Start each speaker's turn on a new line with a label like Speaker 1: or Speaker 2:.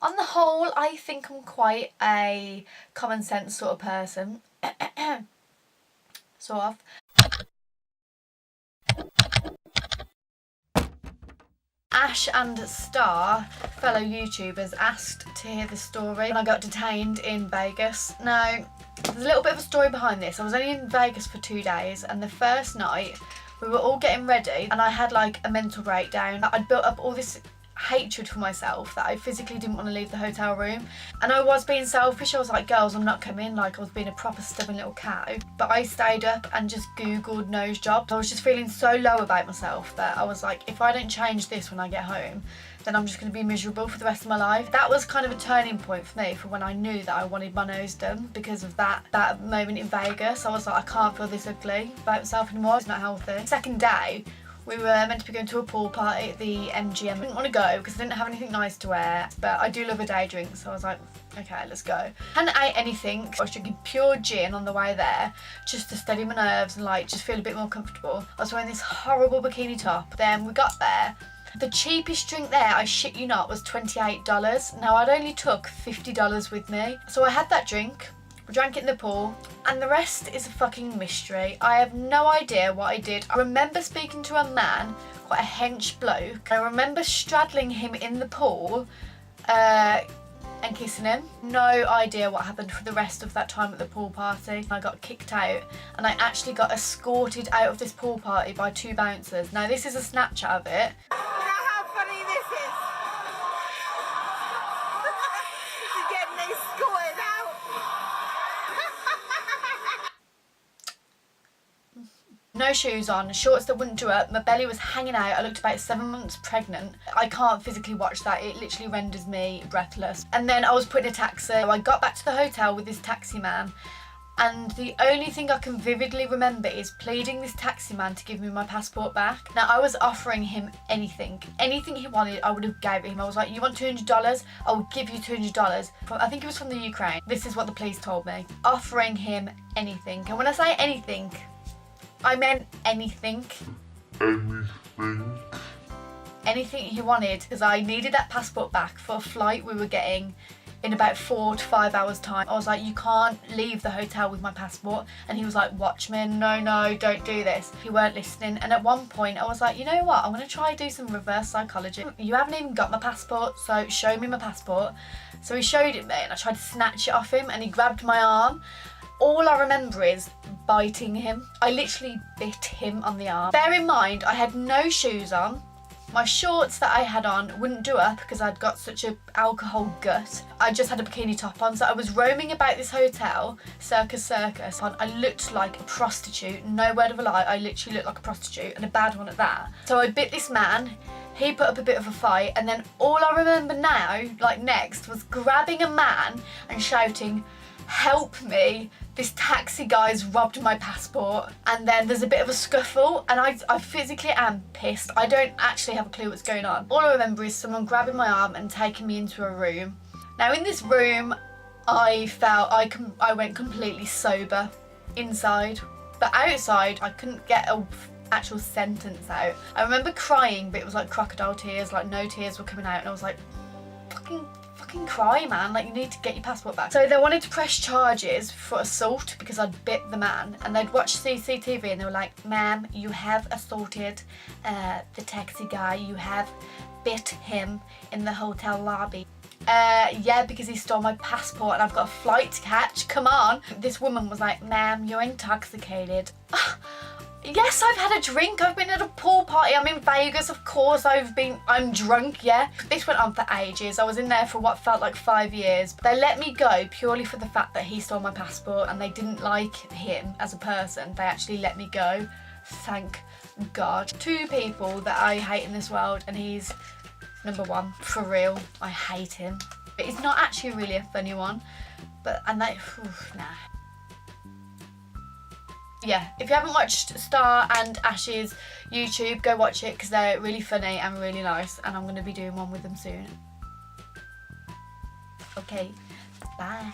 Speaker 1: On the whole, I think I'm quite a common sense sort of person. Sort of. Ash and Star, fellow YouTubers, asked to hear this story when I got detained in Vegas. Now, there's a little bit of a story behind this. I was only in Vegas for 2 days, and the first night we were all getting ready and I had like a mental breakdown. I'd built up all this hatred for myself that I physically didn't want to leave the hotel room, and I was being selfish. I was like, girls, I'm not coming. Like, I was being a proper stubborn little cow, but I stayed up and just googled nose jobs. I was just feeling so low about myself that I was like, if I don't change this when I get home, then I'm just going to be miserable for the rest of my life. That was kind of a turning point for me, for when I knew that I wanted my nose done because of that moment in Vegas. I was like, I can't feel this ugly about myself anymore. It's not healthy. Second day, we were meant to be going to a pool party at the MGM. I didn't want to go because I didn't have anything nice to wear, but I do love a day drink, so I was like, okay, let's go. Hadn't ate anything. I was drinking pure gin on the way there just to steady my nerves and like just feel a bit more comfortable. I was wearing this horrible bikini top. Then we got there. The cheapest drink there, I shit you not, was $28. Now, I'd only took $50 with me. So I had that drink. We drank it in the pool, and the rest is a fucking mystery. I have no idea what I did. I remember speaking to a man, quite a hench bloke. I remember straddling him in the pool and kissing him. No idea what happened for the rest of that time at the pool party. I got kicked out, and I actually got escorted out of this pool party by 2 bouncers. Now, this is a Snapchat of it.
Speaker 2: How funny this is. You're getting escorted out.
Speaker 1: No shoes on, shorts that wouldn't do up, my belly was hanging out, I looked about 7 months pregnant. I can't physically watch that, it literally renders me breathless. And then I was put in a taxi. I got back to the hotel with this taxi man, and the only thing I can vividly remember is pleading this taxi man to give me my passport back. Now, I was offering him anything he wanted, I would have gave it him. I was like, you want $200? I will give you $200. I think it was from the Ukraine. This is what the police told me. Offering him anything. And when I say anything, I meant anything. Anything he wanted, because I needed that passport back for a flight we were getting in about 4 to 5 hours time. I was like, you can't leave the hotel with my passport. And he was like, watch me, no, don't do this. He weren't listening. And at one point I was like, you know what, I'm gonna try do some reverse psychology. You haven't even got my passport, so show me my passport. So he showed it me, and I tried to snatch it off him, and he grabbed my arm. All I remember is biting him. I literally bit him on the arm. Bear in mind, I had no shoes on. My shorts that I had on wouldn't do up because I'd got such an alcohol gut. I just had a bikini top on, so I was roaming about this hotel, circus. I looked like a prostitute, no word of a lie, I literally looked like a prostitute, and a bad one at that. So I bit this man, he put up a bit of a fight, and then all I remember now, like next, was grabbing a man and shouting, help me, this taxi guy's robbed my passport. And then there's a bit of a scuffle, and I physically am pissed. I don't actually have a clue what's going on. All I remember is someone grabbing my arm and taking me into a room. Now, in this room, I felt I went completely sober inside, but outside I couldn't get a actual sentence out. I remember crying, but it was like crocodile tears, like no tears were coming out, and I was like, fucking cry, man, like, you need to get your passport back. So they wanted to press charges for assault because I'd bit the man, and they'd watched CCTV and they were like, ma'am, you have assaulted the taxi guy, you have bit him in the hotel lobby. Yeah, because he stole my passport and I've got a flight to catch, come on. This woman was like, ma'am, you're intoxicated. Yes, I've had a drink, I've been at a pool party, I'm in Vegas, of course I'm drunk, yeah. This went on for ages. I was in there for what felt like 5 years. They let me go purely for the fact that he stole my passport, and they didn't like him as a person. They actually let me go, thank God. 2 people that I hate in this world, and he's number 1, for real. I hate him. But he's not actually really a funny one, but, and they, nah. Yeah, if you haven't watched Star and Ash's YouTube, go watch it because they're really funny and really nice, and I'm going to be doing one with them soon. Okay, bye.